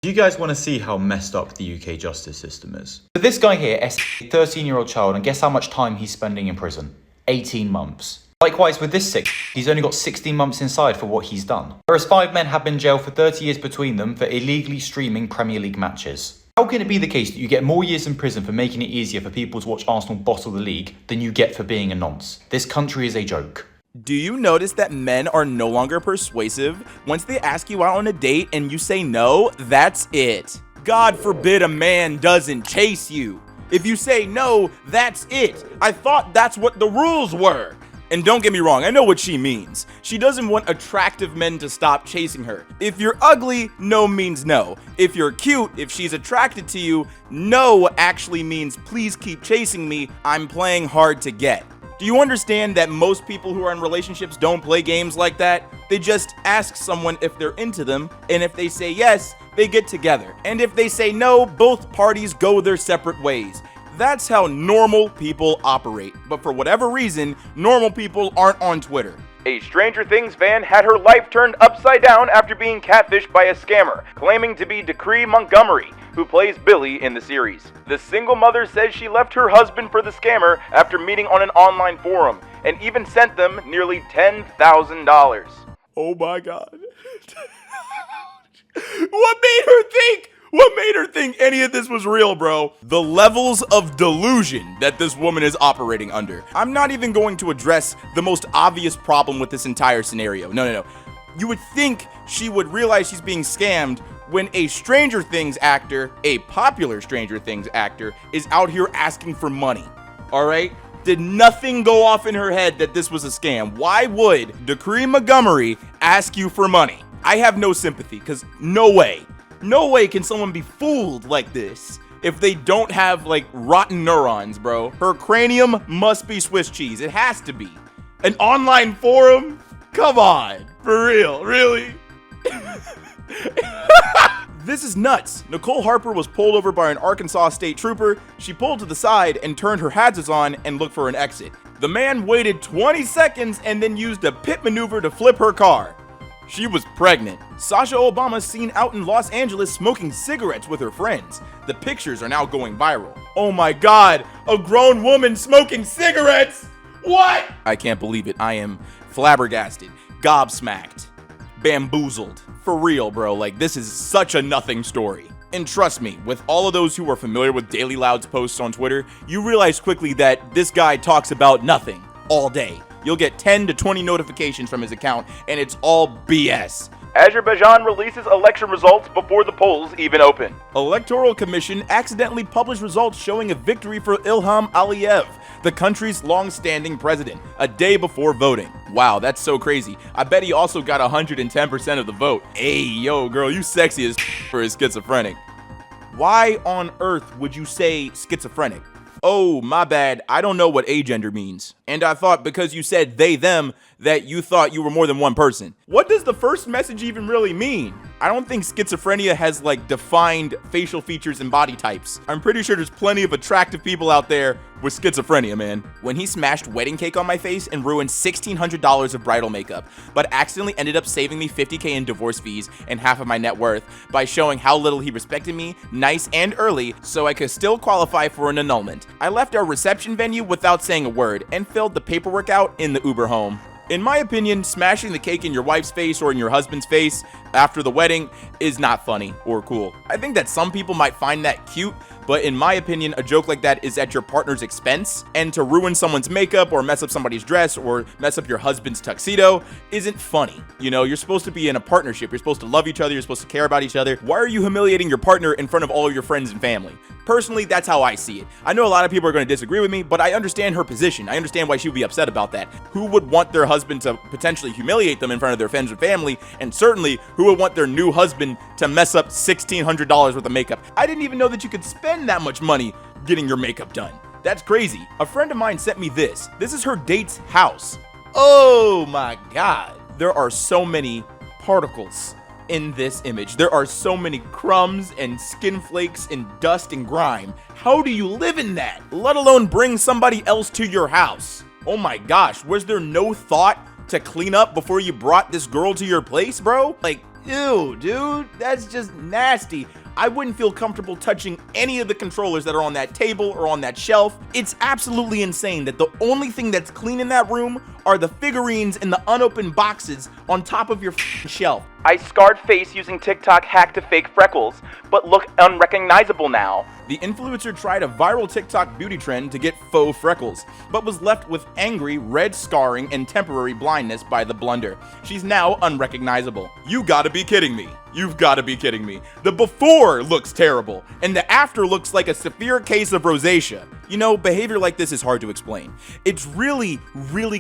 Do you guys want to see how messed up the UK justice system is? So this guy here, a 13-year-old child, and guess how much time he's spending in prison? 18 months. Likewise with this he's only got 16 months inside for what he's done. Whereas 5 men have been jailed for 30 years between them for illegally streaming Premier League matches. How can it be the case that you get more years in prison for making it easier for people to watch Arsenal bottle the league than you get for being a nonce? This country is a joke. Do you notice that men are no longer persuasive? Once they ask you out on a date and you say no, that's it. God forbid a man doesn't chase you. If you say no, that's it. I thought that's what the rules were. And don't get me wrong, I know what she means. She doesn't want attractive men to stop chasing her. If you're ugly, no means no. If you're cute, if she's attracted to you, no actually means please keep chasing me, I'm playing hard to get. Do you understand that most people who are in relationships don't play games like that? They just ask someone if they're into them, and if they say yes, they get together. And if they say no, both parties go their separate ways. That's how normal people operate. But for whatever reason, normal people aren't on Twitter. A Stranger Things fan had her life turned upside down after being catfished by a scammer, claiming to be Decree Montgomery, who plays Billy in the series. The single mother says she left her husband for the scammer after meeting on an online forum, and even sent them nearly $10,000. Oh my God. What made her think any of this was real, bro? The levels of delusion that this woman is operating under. I'm not even going to address the most obvious problem with this entire scenario. No. You would think she would realize she's being scammed when a Stranger Things actor, a popular Stranger Things actor, is out here asking for money. All right? Did nothing go off in her head that this was a scam? Why would Decree Montgomery ask you for money? I have no sympathy, because no way can someone be fooled like this if they don't have, like, rotten neurons, bro. Her cranium must be Swiss cheese. It has to be. An online forum? Come on. For real, really? This is nuts. Nicole Harper was pulled over by an Arkansas state trooper. She pulled to the side and turned her hazards on and looked for an exit. The man waited 20 seconds and then used a pit maneuver to flip her car. She was pregnant. Sasha Obama seen out in Los Angeles smoking cigarettes with her friends. The pictures are now going viral. Oh my God, a grown woman smoking cigarettes? What? I can't believe it. I am flabbergasted, gobsmacked, bamboozled. For real, bro. Like, this is such a nothing story. And trust me, with all of those who are familiar with Daily Loud's posts on Twitter, you realize quickly that this guy talks about nothing all day. You'll get 10 to 20 notifications from his account, and it's all BS. Azerbaijan releases election results before the polls even open. Electoral Commission accidentally published results showing a victory for Ilham Aliyev, the country's long-standing president, a day before voting. Wow, that's so crazy. I bet he also got 110% of the vote. Hey, yo, girl, you sexy as for a schizophrenic. Why on earth would you say schizophrenic? Oh, my bad, I don't know what agender means. And I thought because you said they, them, that you thought you were more than one person. What does the first message even really mean? I don't think schizophrenia has, like, defined facial features and body types. I'm pretty sure there's plenty of attractive people out there with schizophrenia, man. When he smashed wedding cake on my face and ruined $1,600 of bridal makeup, but accidentally ended up saving me $50K in divorce fees and half of my net worth by showing how little he respected me, nice and early, so I could still qualify for an annulment. I left our reception venue without saying a word and filled the paperwork out in the Uber home. In my opinion, smashing the cake in your wife's face or in your husband's face after the wedding is not funny or cool. I think that some people might find that cute, but in my opinion, a joke like that is at your partner's expense, and to ruin someone's makeup or mess up somebody's dress or mess up your husband's tuxedo isn't funny. You know, you're supposed to be in a partnership. You're supposed to love each other. You're supposed to care about each other. Why are you humiliating your partner in front of all of your friends and family? Personally, that's how I see it. I know a lot of people are going to disagree with me, but I understand her position. I understand why she would be upset about that. Who would want their husband to potentially humiliate them in front of their friends and family? And certainly, who would want their new husband to mess up $1,600 worth of makeup? I didn't even know that you could spend that much money getting your makeup done. That's crazy. A friend of mine sent me this. This is her date's house. Oh my God. There are so many particles in this image. There are so many crumbs and skin flakes and dust and grime. How do you live in that? Let alone bring somebody else to your house. Oh my gosh, was there no thought to clean up before you brought this girl to your place, bro? Like, Ew, dude, that's just nasty. I wouldn't feel comfortable touching any of the controllers that are on that table or on that shelf. It's absolutely insane that the only thing that's clean in that room are the figurines and the unopened boxes on top of your shelf. I scarred face using TikTok hack to fake freckles, but look unrecognizable now. The influencer tried a viral TikTok beauty trend to get faux freckles, but was left with angry, red scarring and temporary blindness by the blunder. She's now unrecognizable. You gotta be kidding me. You've gotta be kidding me. The before looks terrible, and the after looks like a severe case of rosacea. You know, behavior like this is hard to explain. It's really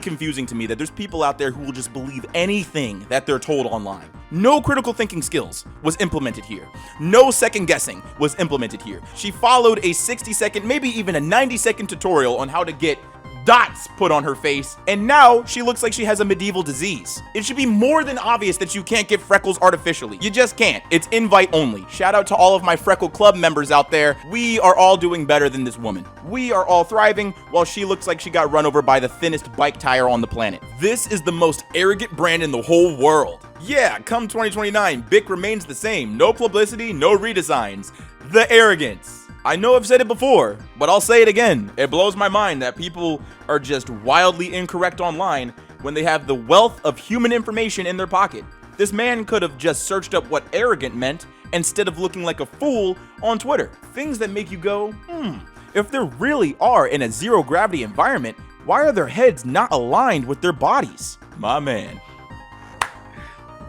confusing to me that there's people out there who will just believe anything that they're told online. No critical thinking skills was implemented here. No second guessing was implemented here. She followed a 60-second, maybe even a 90-second tutorial on how to get dots put on her face, and now she looks like she has a medieval disease. It should be more than obvious that you can't get freckles artificially. You just can't. It's invite only. Shout out to all of my Freckle Club members out there. We are all doing better than this woman. We are all thriving while she looks like she got run over by the thinnest bike tire on the planet. This is the most arrogant brand in the whole world. Yeah, come 2029, Bic remains the same. No publicity, no redesigns. The arrogance. I know I've said it before, but I'll say it again. It blows my mind that people are just wildly incorrect online when they have the wealth of human information in their pocket. This man could have just searched up what arrogant meant instead of looking like a fool on Twitter. Things that make you go, if they really are in a zero gravity environment, why are their heads not aligned with their bodies? My man.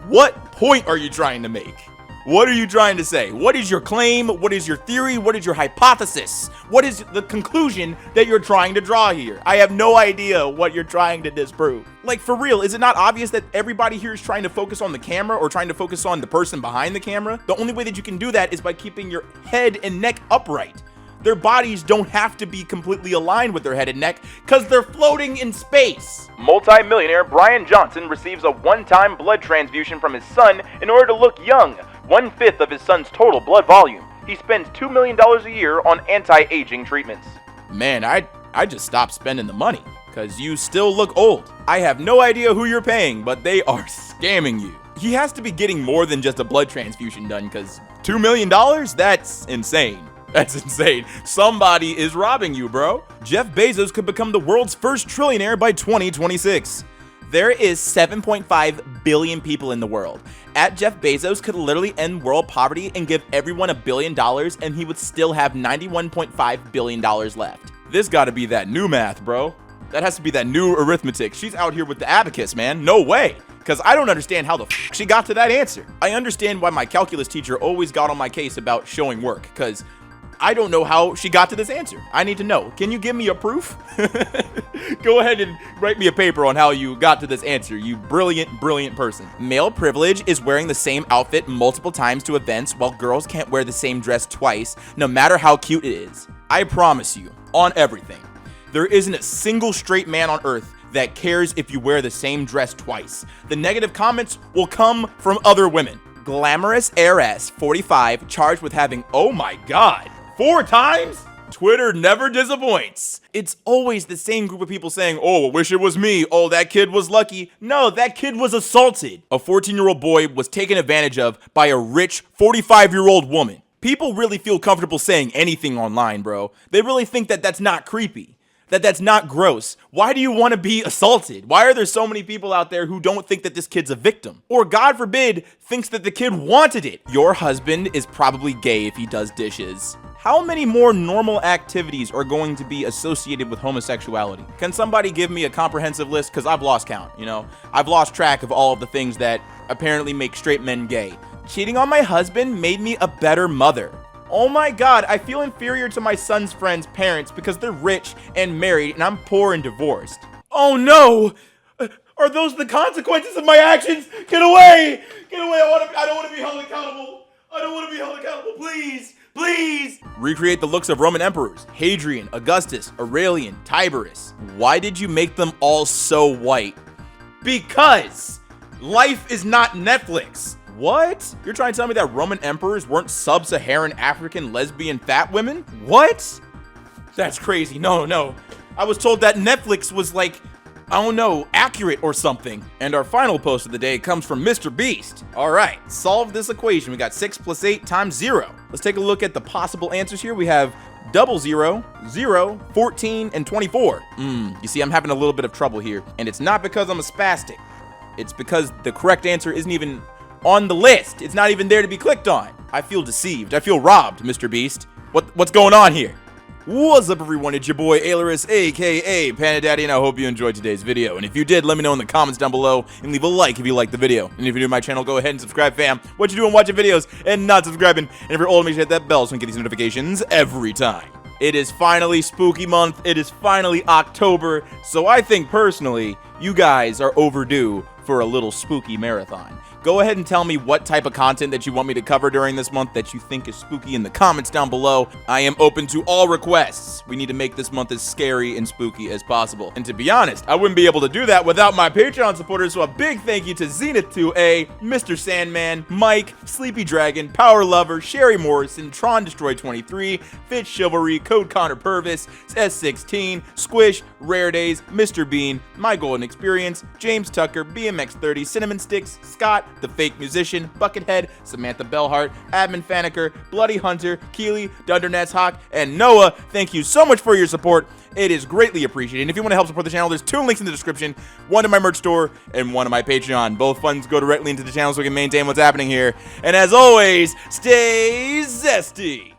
What point are you trying to make? What are you trying to say? What is your claim? What is your theory? What is your hypothesis? What is the conclusion that you're trying to draw here? I have no idea what you're trying to disprove. Like, for real, is it not obvious that everybody here is trying to focus on the camera or trying to focus on the person behind the camera? The only way that you can do that is by keeping your head and neck upright. Their bodies don't have to be completely aligned with their head and neck because they're floating in space. Multi-millionaire Brian Johnson receives a one-time blood transfusion from his son in order to look young, 1/5 of his son's total blood volume. He spends $2 million a year on anti-aging treatments. Man, I just stopped spending the money because you still look old. I have no idea who you're paying, but they are scamming you. He has to be getting more than just a blood transfusion done because $2 million? That's insane. That's insane. Somebody is robbing you, bro. Jeff Bezos could become the world's first trillionaire by 2026. There is 7.5 billion people in the world. At Jeff Bezos could literally end world poverty and give everyone $1 billion, and he would still have $91.5 billion left. This gotta be that new math, bro. That has to be that new arithmetic. She's out here with the abacus, man. No way. Because I don't understand how the she got to that answer. I understand why my calculus teacher always got on my case about showing work, because I don't know how she got to this answer. I need to know. Can you give me a proof? Go ahead and write me a paper on how you got to this answer, you brilliant person. Male privilege is wearing the same outfit multiple times to events, while girls can't wear the same dress twice, no matter how cute it is. I promise you, on everything, there isn't a single straight man on earth that cares if you wear the same dress twice. The negative comments will come from other women. Glamorous heiress 45 charged with having, oh my god, 4 times? Twitter never disappoints. It's always the same group of people saying, oh, I wish it was me. Oh, that kid was lucky. No, that kid was assaulted. A 14-year-old boy was taken advantage of by a rich 45-year-old woman. People really feel comfortable saying anything online, bro. They really think that that's not creepy, that that's not gross. Why do you want to be assaulted? Why are there so many people out there who don't think that this kid's a victim? Or, God forbid, thinks that the kid wanted it. Your husband is probably gay if he does dishes. How many more normal activities are going to be associated with homosexuality? Can somebody give me a comprehensive list? Because I've lost count, you know? I've lost track of all of the things that apparently make straight men gay. Cheating on my husband made me a better mother. Oh my god, I feel inferior to my son's friends' parents because they're rich and married and I'm poor and divorced. Oh no! Are those the consequences of my actions? Get away! Get away! I don't want to be held accountable. I don't want to be held accountable. Please! Please! Recreate the looks of Roman emperors. Hadrian, Augustus, Aurelian, Tiberius. Why did you make them all so white? Because life is not Netflix. What? You're trying to tell me that Roman emperors weren't sub-Saharan African lesbian fat women? What? That's crazy. No. I was told that Netflix was like oh no, accurate or something. And our final post of the day comes from Mr. Beast. All right, solve this equation. We got 6 plus 8 times 0. Let's take a look at the possible answers here. We have 00, 0, 14, and 24. You see, I'm having a little bit of trouble here, and it's not because I'm a spastic. It's because the correct answer isn't even on the list. It's not even there to be clicked on. I feel deceived. I feel robbed, Mr. Beast. What's going on here? What's up, everyone? It's your boy Ailurus, aka Panda Daddy, and I hope you enjoyed today's video. And if you did, let me know in the comments down below, and leave a like if you liked the video. And if you're new to my channel, go ahead and subscribe, fam. What you doing watching videos and not subscribing? And if you're old, make sure to hit that bell so you can get these notifications every time. It is finally spooky month. It is finally October. So I think personally, you guys are overdue for a little spooky marathon. Go ahead and tell me what type of content that you want me to cover during this month that you think is spooky in the comments down below. I am open to all requests. We need to make this month as scary and spooky as possible. And to be honest, I wouldn't be able to do that without my Patreon supporters, so a big thank you to Zenith2A, Mr. Sandman, Mike, Sleepy Dragon, Power Lover, Sherry Morrison, Tron Destroy 23, Fitch Chivalry, Code Connor Purvis, S16, Squish, Rare Days, Mr. Bean, My Golden Experience, James Tucker, BMX30, Cinnamon Sticks, Scott, The Fake Musician, Buckethead, Samantha Bellhart, Admin Faniker, Bloody Hunter, Keely, Dundernats Hawk, and Noah. Thank you so much for your support. It is greatly appreciated. And if you want to help support the channel, there's 2 links in the description, one to my merch store and one to my Patreon. Both funds go directly into the channel so we can maintain what's happening here. And as always, stay zesty.